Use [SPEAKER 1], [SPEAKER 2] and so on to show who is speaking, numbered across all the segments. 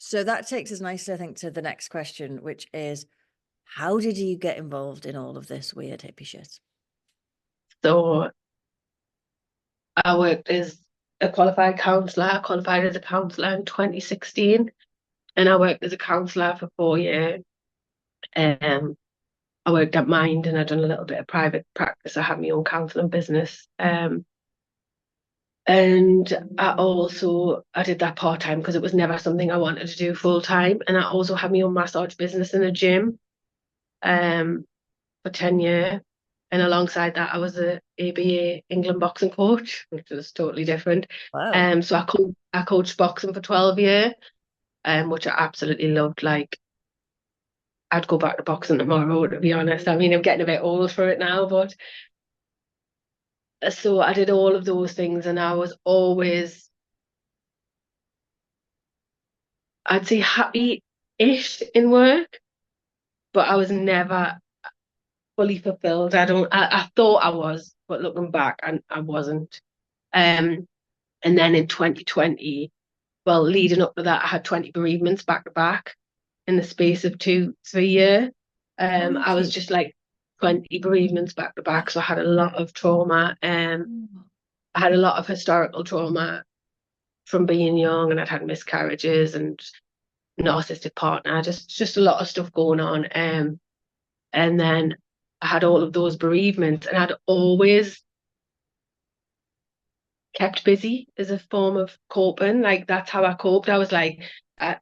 [SPEAKER 1] So that takes us nicely, I think, to the next question, which is, how did you get involved in all of this weird hippie shit?
[SPEAKER 2] So I worked as a qualified counsellor. I qualified as a counsellor in 2016, and I worked as a counsellor for 4 years. Um, I worked at Mind, and I'd done a little bit of private practice. I had my own counselling business. And I did that part time because it was never something I wanted to do full time. And I also had my own massage business in a gym for 10 years. And alongside that, I was a ABA England boxing coach, which was totally different.
[SPEAKER 1] Wow.
[SPEAKER 2] So I coached boxing for 12 years, which I absolutely loved. Like I'd go back to boxing tomorrow, to be honest. I mean, I'm getting a bit old for it now, but so I did all of those things, and I was always, I'd say, happy-ish in work, but I was never fully fulfilled. I thought I was, but looking back, I wasn't. Um, and then in 2020, well, leading up to that, I had 20 bereavements back to back in the space of 2, 3 years. I was
[SPEAKER 1] 20.
[SPEAKER 2] just like 20 bereavements back to back. So I had a lot of trauma. I had a lot of historical trauma from being young, and I'd had miscarriages and narcissistic partner, just a lot of stuff going on. And then I had all of those bereavements, and I'd always kept busy as a form of coping. Like that's how I coped. I was like, I,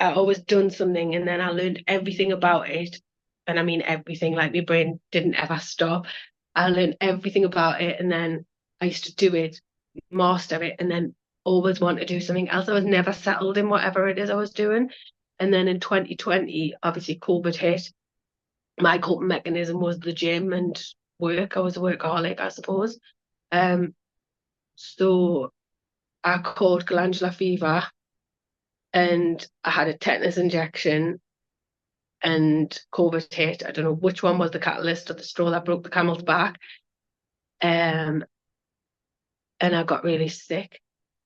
[SPEAKER 2] I always done something, and then I learned everything about it. And I mean everything, like my brain didn't ever stop. I learned everything about it, and then I used to do it, master it, and then always want to do something else. I was never settled in whatever it is I was doing. And then in 2020, obviously COVID hit. My coping mechanism was the gym and work. I was a workaholic, I suppose. Um, so I caught glandular fever, and I had a tetanus injection, and COVID hit. I don't know which one was the catalyst or the straw that broke the camel's back. Um, and I got really sick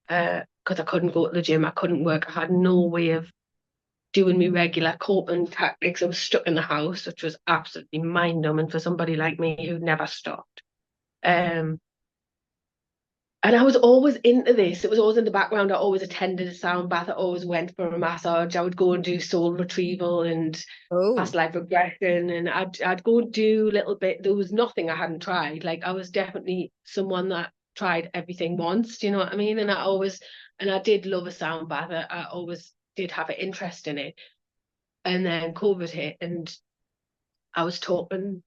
[SPEAKER 2] because I couldn't go to the gym. I couldn't work. I had no way of doing my regular coping tactics. I was stuck in the house, which was absolutely mind-numbing for somebody like me who never stopped. Um, And I was always into this. It was always in the background. I always attended a sound bath. I always went for a massage. I would go and do soul retrieval and past
[SPEAKER 1] Oh,
[SPEAKER 2] life regression. And I'd go and do a little bit. There was nothing I hadn't tried. Like I was definitely someone that tried everything once. Do you know what I mean? And I did love a sound bath. I always did have an interest in it. And then COVID hit, and I was talking.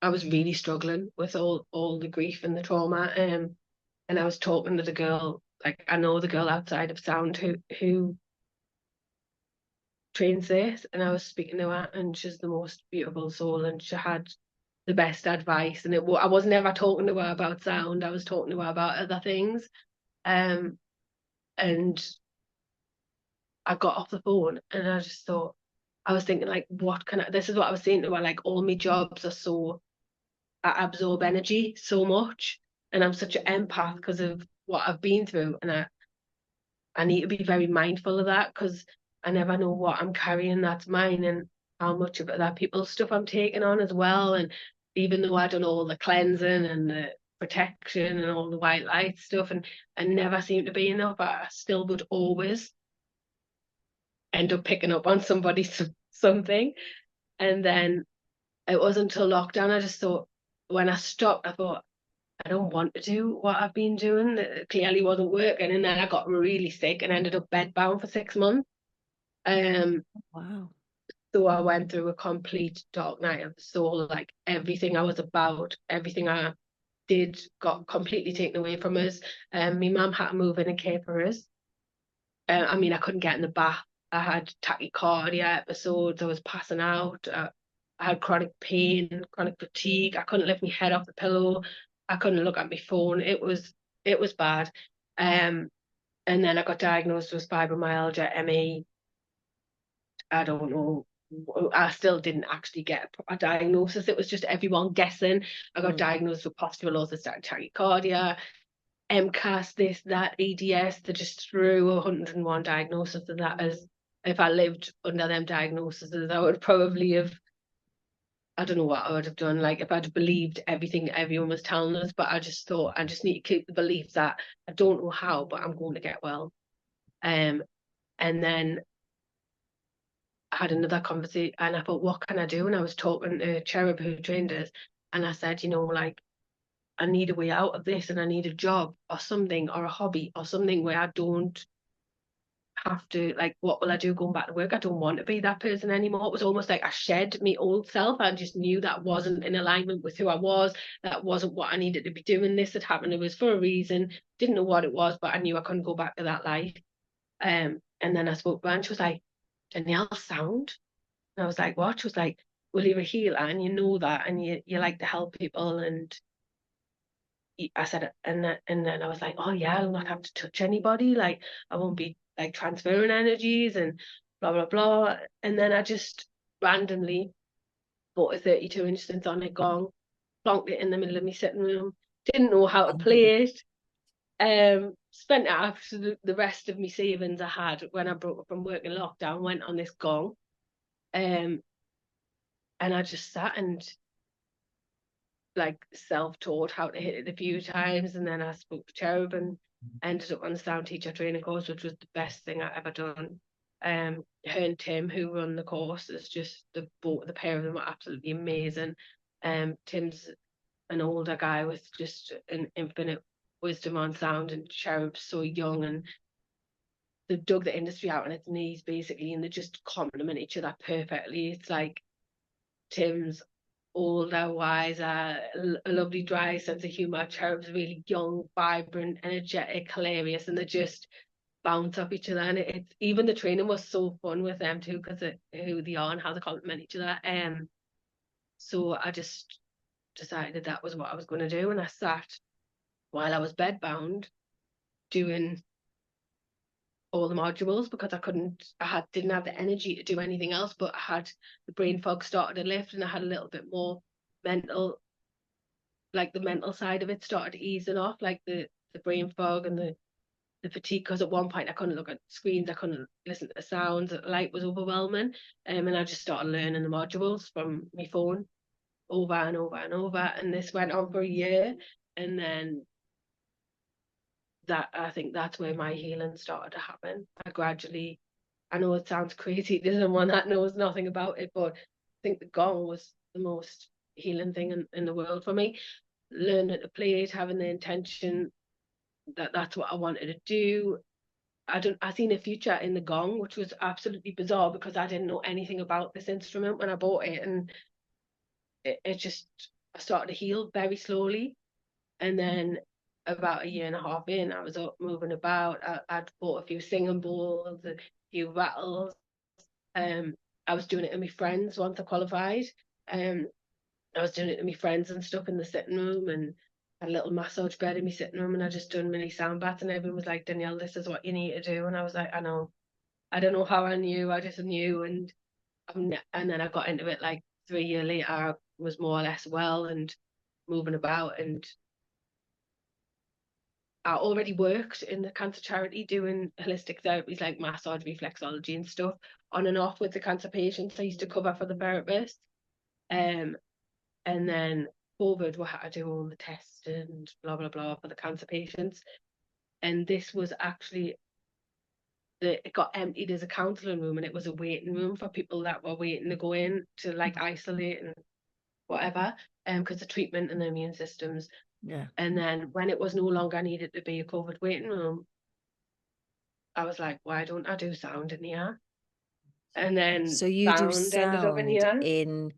[SPEAKER 2] I was really struggling with all the grief and the trauma. And I was talking to the girl, like I know the girl outside of sound who trains this, and I was speaking to her, and she's the most beautiful soul, and she had the best advice. And I wasn't ever talking to her about sound. I was talking to her about other things. Um, and I got off the phone, and I just thought, I was thinking like, what can I? This is what I was saying to her. Like all my jobs are so, I absorb energy so much, and I'm such an empath because of what I've been through, and I need to be very mindful of that because I never know what I'm carrying that's mine, and how much of it that people's stuff I'm taking on as well. And even though I done all the cleansing and the protection and all the white light stuff, and I never seem to be enough, I still would always end up picking up on something. And then it wasn't until lockdown I just thought, when I stopped, I thought, I don't want to do what I've been doing. It clearly wasn't working. And then I got really sick and ended up bedbound for 6 months. Um,
[SPEAKER 1] wow.
[SPEAKER 2] so I went through a complete dark night of the soul. Like everything I was about, everything I did got completely taken away from us. My mum had to move in and care for us. I mean, I couldn't get in the bath. I had tachycardia episodes. I was passing out. I had chronic pain, chronic fatigue. I couldn't lift my head off the pillow. I couldn't look at my phone. It was bad. Um, and then I got diagnosed with fibromyalgia, ME. I don't know. I still didn't actually get a diagnosis. It was just everyone guessing. I got
[SPEAKER 1] Mm.
[SPEAKER 2] diagnosed with postural orthostatic tachycardia, MCAS, this, that, EDS. They just threw 101 diagnoses of that as if I lived under them diagnoses, I would probably have, I don't know what I would have done, like if I'd believed everything everyone was telling us, but I just thought I just need to keep the belief that I don't know how, but I'm going to get well. And then I had another conversation and I thought, what can I do? And I was talking to Cherub who trained us, and I said, like, I need a way out of this, and I need a job or something, or a hobby or something where I don't have to, like, what will I do going back to work? I don't want to be that person anymore. It was almost like I shed my old self. I just knew that wasn't in alignment with who I was. That wasn't what I needed to be doing. This had happened. It was for a reason. Didn't know what it was, but I knew I couldn't go back to that life. And then I spoke to her and she was like, Danielle, sound. And I was like, what? She was like, well, you're a healer and you know that, and you like to help people. And I said, and then I was like, oh yeah, I'll not have to touch anybody. Like I won't be like transferring energies and blah blah blah. And then I just randomly bought a 32-inch symphonic gong, plonked it in the middle of my sitting room. Didn't know how to play it. Spent after the rest of my savings I had when I broke up from work in lockdown, went on this gong. And I just sat and like self-taught how to hit it a few times, and then I spoke to Cherub and ended up on the sound teacher training course, which was the best thing I ever done. Her and Tim, who run the course, is just the pair of them are absolutely amazing. Tim's an older guy with just an infinite wisdom on sound, and Cherub's so young, and they've dug the industry out on its knees basically, and they just complement each other perfectly. It's like Tim's older, wiser, a lovely dry sense of humour. Cherub's really young, vibrant, energetic, hilarious, and they just bounce off each other. And it's even the training was so fun with them too, because of who they are and how they complement each other. So I just decided that was what I was going to do, and I sat while I was bedbound doing all the modules because didn't have the energy to do anything else, but I had the brain fog started to lift, and I had a little bit more mental, like the mental side of it started easing off, like the brain fog and the fatigue, because at one point I couldn't look at screens, I couldn't listen to the sounds, the light was overwhelming. And I just started learning the modules from my phone over and over and over, and this went on for a year. And then that, I think that's where my healing started to happen. I know it sounds crazy to someone that knows nothing about it, but I think the gong was the most healing thing in the world for me. Learning to play it, having the intention that that's what I wanted to do. I seen a future in the gong, which was absolutely bizarre because I didn't know anything about this instrument when I bought it, and it just, I started to heal very slowly. And then about a year and a half in, I was up moving about. I'd bought a few singing bowls, a few rattles. I was doing it to my friends once I qualified. Um, I was doing it to my friends and stuff in the sitting room, and had a little massage bed in my sitting room, and I just done mini sound baths, and everyone was like, Danielle, this is what you need to do. And I was like, I know. I don't know how I knew, I just knew. And then I got into it like 3 years later, I was more or less well and moving about, and I already worked in the cancer charity doing holistic therapies like massage, reflexology and stuff on and off with the cancer patients I used to cover for the therapist. Um, and then COVID, we had to do all the tests and blah, blah, blah for the cancer patients. And this was actually, it got emptied as a counselling room, and it was a waiting room for people that were waiting to go in to like isolate and whatever, because the treatment and the immune systems.
[SPEAKER 1] Yeah.
[SPEAKER 2] And then when it was no longer needed to be a COVID waiting room, I was like, why don't I do sound in here? And then
[SPEAKER 1] So you do
[SPEAKER 2] sound ended up in
[SPEAKER 1] sound
[SPEAKER 2] here.
[SPEAKER 1] in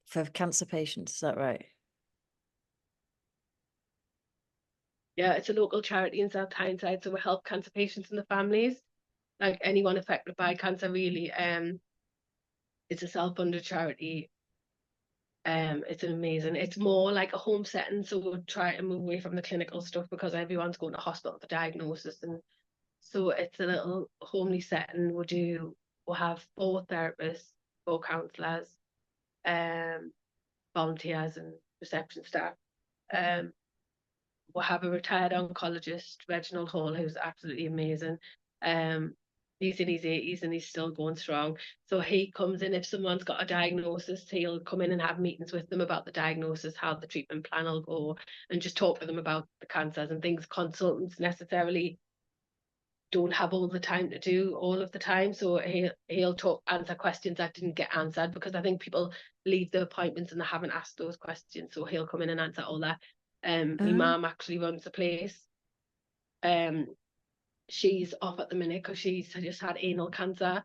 [SPEAKER 1] for cancer patients, is that right?
[SPEAKER 2] Yeah, it's a local charity in South Tyneside, so we help cancer patients and the families, like anyone affected by cancer, really. It's a self-funded charity. It's amazing. It's more like a home setting, so we'll try to move away from the clinical stuff because everyone's going to hospital for diagnosis, and so it's a little homely setting. We'll have 4 therapists, 4 counsellors, volunteers and reception staff. We'll have a retired oncologist, Reginald Hall, who's absolutely amazing. He's in his 80s and he's still going strong. So he comes in, if someone's got a diagnosis, he'll come in and have meetings with them about the diagnosis, how the treatment plan will go, and just talk to them about the cancers and things consultants necessarily don't have all the time to do all of the time. So he'll talk, answer questions that didn't get answered, because I think people leave the appointments and they haven't asked those questions. So he'll come in and answer all that. My
[SPEAKER 1] Oh,
[SPEAKER 2] mum actually runs the place. Um, she's off at the minute because she's just had anal cancer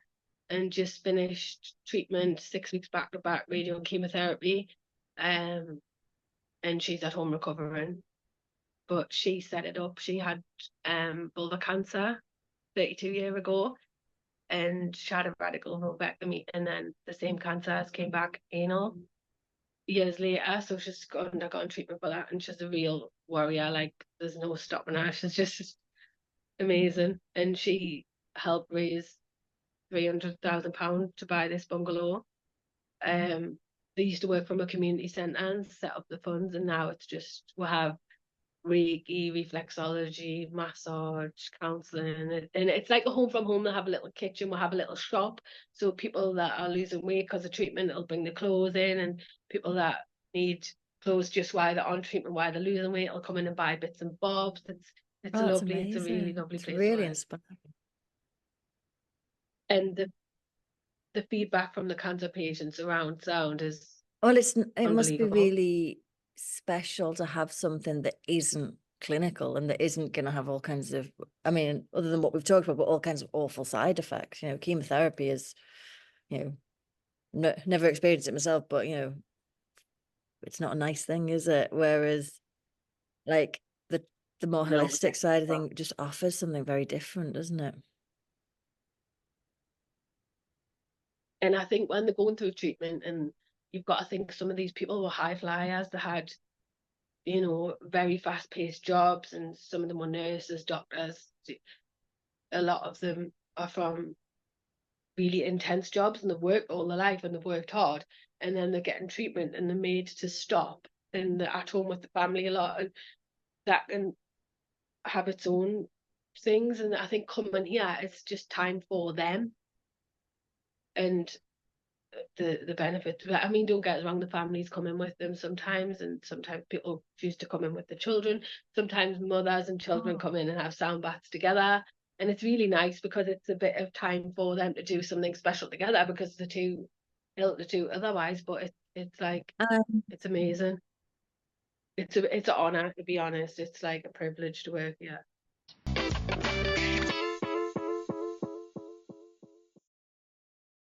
[SPEAKER 2] and just finished treatment, 6 weeks back to back radio and chemotherapy. Um, and she's at home recovering. But she set it up. She had vulvar cancer 32 years ago, and she had a radical vulvectomy, and then the same cancer came back anal years later. So she's undergone treatment for that, and she's a real warrior. Like, there's no stopping her. She's just amazing. And she helped raise £300,000 to buy this bungalow. They used to work from a community centre and set up the funds, and now it's just, we have Reiki, reflexology, massage, counselling, and it's like a home from home. They'll have a little kitchen, we'll have a little shop. So people that are losing weight because of treatment, it'll bring the clothes in, and people that need clothes just while they're on treatment, while they're losing weight, will come in and buy bits and bobs. It's
[SPEAKER 1] oh, it's
[SPEAKER 2] lovely. It's a really
[SPEAKER 1] amazing.
[SPEAKER 2] lovely
[SPEAKER 1] It's
[SPEAKER 2] place to
[SPEAKER 1] really
[SPEAKER 2] work.
[SPEAKER 1] inspiring.
[SPEAKER 2] And the feedback from the cancer patients around sound is
[SPEAKER 1] Well, it must be
[SPEAKER 2] unbelievable.
[SPEAKER 1] really special to have something that isn't clinical and that isn't going to have all kinds of, I mean, other than what we've talked about, but all kinds of awful side effects. You know, chemotherapy is, you know, never experienced it myself, but you know, it's not a nice thing, is it? Whereas, like the more
[SPEAKER 2] No,
[SPEAKER 1] holistic side of thing just offers something very different, doesn't it?
[SPEAKER 2] and I think when they're going through treatment, and you've got to think some of these people were high flyers, they had, very fast paced jobs, and some of them were nurses, doctors. A lot of them are from really intense jobs, and they've worked all their life and they've worked hard, and then they're getting treatment and they're made to stop, and they're at home with the family a lot, and that can have its own things. And I think coming here, it's just time for them, and the benefits. I mean, don't get us wrong, the families come in with them sometimes, and sometimes people choose to come in with the children. Sometimes mothers and children come in and have sound baths together. And it's really nice because it's a bit of time for them to do something special together, because they're too ill to do otherwise. But it's like,
[SPEAKER 1] Um,
[SPEAKER 2] it's amazing. It's an honor, to be honest. It's like a privilege to work here.